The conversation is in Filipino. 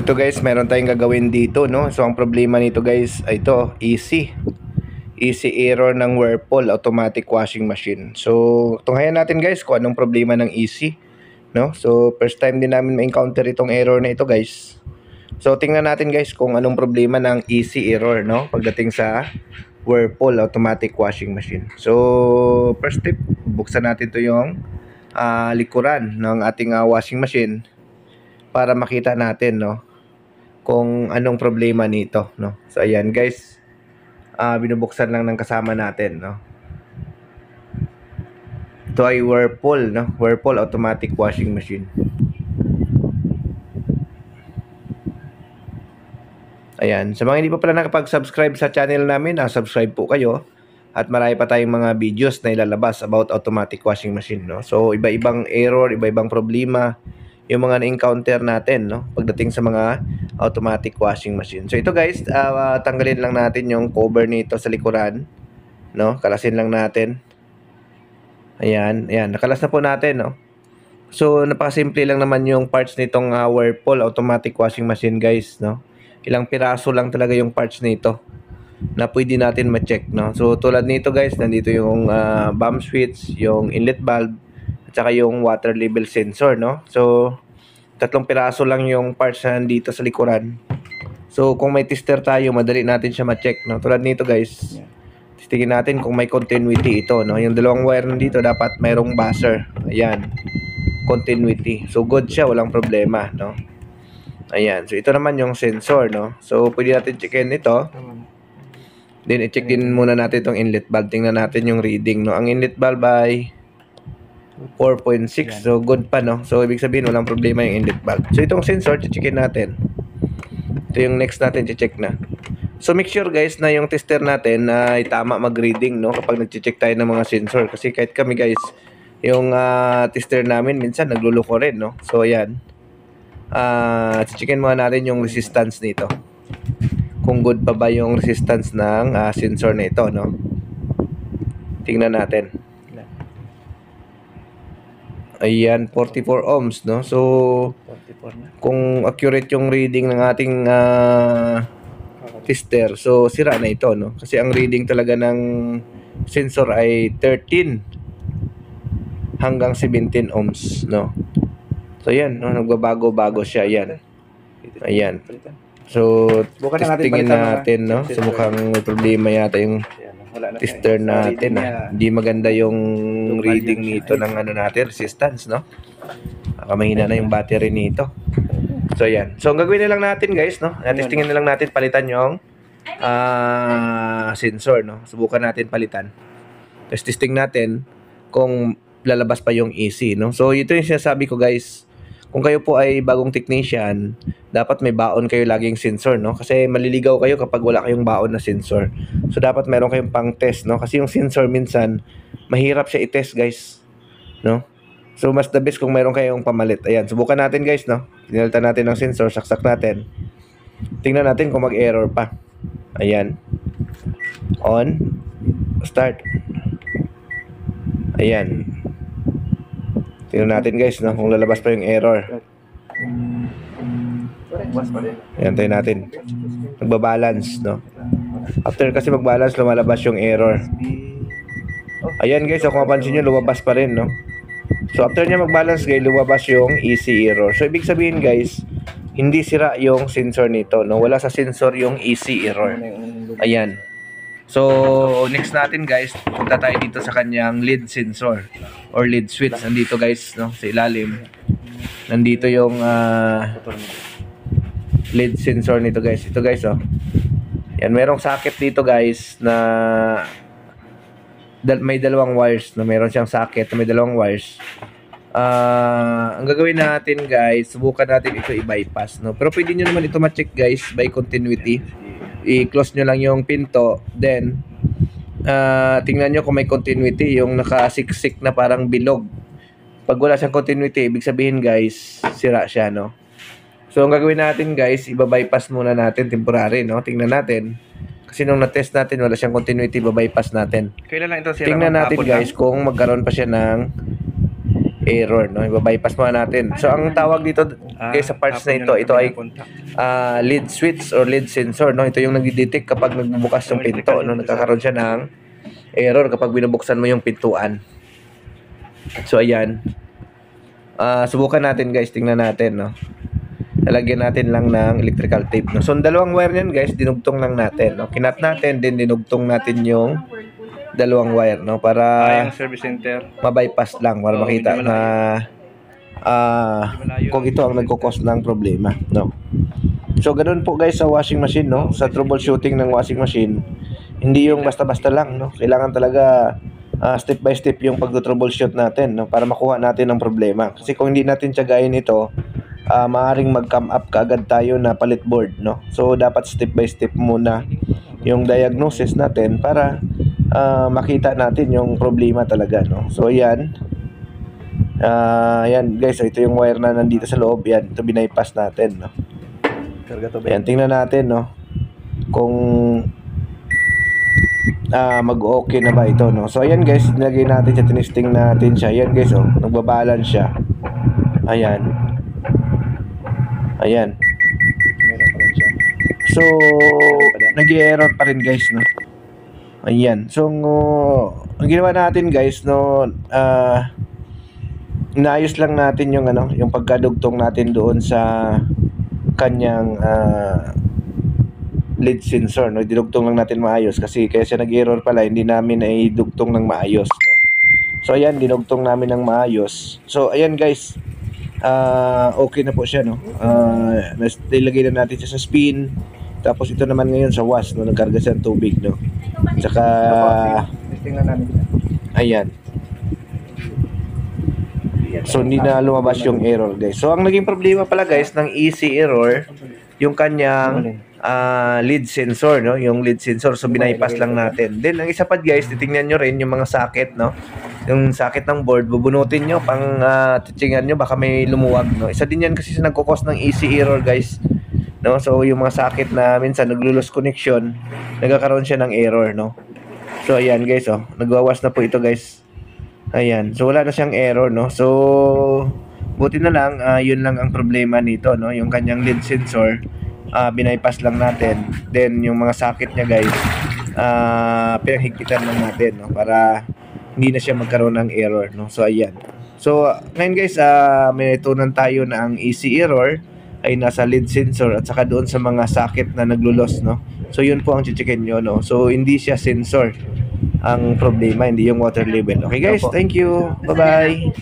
ito guys, meron tayong gagawin dito, no? So ang problema nito guys ay ito, easy error ng Whirlpool automatic washing machine. So tunghayan natin guys kung anong problema ng easy, no? So first time din namin ma-encounter itong error na ito guys. So tingnan natin guys kung anong problema ng easy error, no? Pagdating sa Whirlpool automatic washing machine. So first step, buksan natin to yung likuran ng ating washing machine para makita natin, no, kung anong problema nito, no. So ayan guys, binubuksan lang ng kasama natin, no. Ito ay Whirlpool, no, Whirlpool automatic washing machine. Ayan, sa mga hindi pa pala nakapag-subscribe sa channel namin, subscribe po kayo. At marami pa tayong mga videos na ilalabas about automatic washing machine, no. So iba-ibang error, iba-ibang problema yung mga na-encounter natin, no, pagdating sa mga automatic washing machine. So ito guys, tanggalin lang natin yung cover nito sa likuran, no, kalasin lang natin. Ayan, ayan, nakalas na po natin, no. So napakasimple lang naman yung parts nitong Whirlpool automatic washing machine guys, no. Ilang piraso lang talaga yung parts nito na pwede natin ma-check, no. So tulad nito guys, nandito yung bomb switch, yung inlet valve, at saka yung water level sensor, no. So tatlong piraso lang yung parts na nandito sa likuran. So kung may tester tayo, madali natin siya ma-check, no. Tulad nito guys, testingin natin kung may continuity ito, no. Yung dalawang wire nandito dapat mayroong buzzer. Ayan, continuity. So good siya, walang problema, no. Ayan, so ito naman yung sensor, no. So pwede natin checkin ito. Then i-check din muna natin itong inlet valve. Tingnan natin yung reading, no. Ang inlet valve ay 4.6. So good pa, no. So ibig sabihin walang problema yung inlet valve. So itong sensor, checkin natin. Ito yung next natin check na. So make sure guys na yung tester natin ay tama mag-reading, no, kapag nag-check tayo ng mga sensor. Kasi kahit kami guys, yung tester namin minsan nagluloko rin, no. So ayan, checkin muna natin yung resistance nito, kung good pa ba yung resistance ng sensor na ito, no. Tingnan natin. Ayan, 44 ohms, no. So 44 na. Kung accurate yung reading ng ating tester, so sira na ito, no. Kasi ang reading talaga ng sensor ay 13 hanggang 17 ohms, no. So ayan, no, nagbabago-bago siya, ayan. Ayan. So testingin natin, no. So mukhang may problema yata yung tester natin, Hindi maganda yung reading nito ng ano natin, resistance, no. Mahina na yung battery nito. So ayan. So ang gagawin na lang natin guys, no, testingin na lang natin, palitan yung sensor, no. Subukan natin palitan. Tapos testing natin kung lalabas pa yung AC, no. So ito yung sinasabi ko guys. Kung kayo po ay bagong technician, dapat may baon kayo laging sensor, no? Kasi maliligaw kayo kapag wala kayong baon na sensor. So dapat meron kayong pang test, no? Kasi yung sensor minsan mahirap siya i-test, guys, no? So mas the best kung meron kayong pamalit. Ayan, subukan natin guys, no? Pinalitan natin ng sensor, saksak natin. Tingnan natin kung mag-error pa. Ayan. On. Start. Ayan. Tingnan natin guys, no, kung lalabas pa yung error. Ayan, tayo natin. Nagbabalance, no. After kasi magbalance, lumalabas yung error. Ayan guys, so kung mapansin nyo, lumabas pa rin, no. So after niya magbalance guys, lumabas yung easy error. So ibig sabihin guys, hindi sira yung sensor nito, no. Wala sa sensor yung easy error. Ayan. So next natin guys, punta tayo dito sa kanyang lead sensor or lead switch. Nandito guys, no, sa ilalim. Nandito yung lead sensor nito guys. Ito guys, oh. Yan, merong socket dito guys na may dalawang wires, no. Meron siyang socket na may dalawang wires. Ang gagawin natin guys, subukan natin ito i-bypass, no. Pero pwede nyo naman ito ma-check guys by continuity. I-close nyo lang yung pinto, then tingnan nyo kung may continuity, yung nakasiksik na parang bilog. Pag wala siyang continuity, ibig sabihin guys, sira siya, no. So ang gagawin natin guys, iba-bypass muna natin temporary, no. Tingnan natin, kasi nung na-test natin wala siyang continuity, iba-bypass natin. Kailan lang ito sira? Tingnan natin guys kung magkaroon pa siya ng error, no? Iba-bypass muna natin. So ang tawag dito guys sa parts na ito ay lead switch or lead sensor, no? Ito yung nagdi-detect kapag nagbubukas yung pinto, no? Nagkakaroon siya ng error kapag binubuksan mo yung pintuan. So ayan. Subukan natin guys, tingnan natin, no? Lalagyan natin lang ng electrical tape, no? So dalawang wire niyan guys, dinugtong lang natin, no? Kinat natin, din dinugtong natin yung dalawang wire, no? Para yung service center ma-bypass lang, para makita na kung ito ang nagko-cause ng problema, no? So ganoon po guys sa washing machine, no? Sa troubleshooting ng washing machine, hindi yung basta-basta lang, no? Kailangan talaga step by step yung pag-troubleshoot natin, no? Para makuha natin ang problema. Kasi kung hindi natin tiyagain ito, maaaring mag-come up kaagad tayo na palit board, no? So dapat step by step muna yung diagnosis natin para makita natin yung problema talaga, no? So ayan. Ayan guys, so ito yung wire na nandito sa loob. Yan, ito binaypass natin, no? Ayan, tingnan natin, no? Kung mag-okay na ba ito, no? So ayan guys, nilagay natin siya, tinisting natin siya. Ayan guys, oh, nagbabalance siya. Ayan. Ayan. So nag-error pa rin guys, no? Ayan. So ang ginawa natin guys, no, inaayos lang natin yung yung pagkadugtong natin doon sa kanyang lead sensor, no? Dinugtong lang natin maayos kasi kaya siya nag-error pala, hindi namin ay dugtong ng maayos, no? So ayan, dinugtong namin ng maayos. So ayan guys, okay na po siya, no? Nilagay na natin siya sa spin. Tapos ito naman ngayon sa wash, no? Nagkarga siya ng tubig, no? Tsaka testing na namin. Ayan. So hindi na lumabas yung error guys. So ang naging problema pala guys ng easy error, yung kanyang lead sensor, no? Yung lead sensor, so binaypass lang natin. Then ang isa pa guys, titingnan nyo rin yung mga socket, no? Yung socket ng board, bubunutin nyo pang titingnan nyo, baka may lumuwag, no? Isa din yan kasi sa nagkukos ng easy error guys, no? So yung mga socket na minsan naglo-lose connection, nagkakaroon siya ng error, no? So ayan guys, oh, nagwawas na po ito guys. Ayan, so wala na siyang error, no? So buti na lang, yun lang ang problema nito, no? Yung kanyang lead sensor, binaypass lang natin. Then yung mga socket niya guys, pinahigpitan lang natin, no? Para hindi na siya magkaroon ng error, no? So ayan. So ngayon guys, may tunan tayo na ang easy error ay nasa lead sensor at saka doon sa mga socket na naglulos, no? So yun po ang chichikin nyo, no? So hindi siya sensor ang problema, hindi yung water level. Okay guys, thank you. Bye-bye.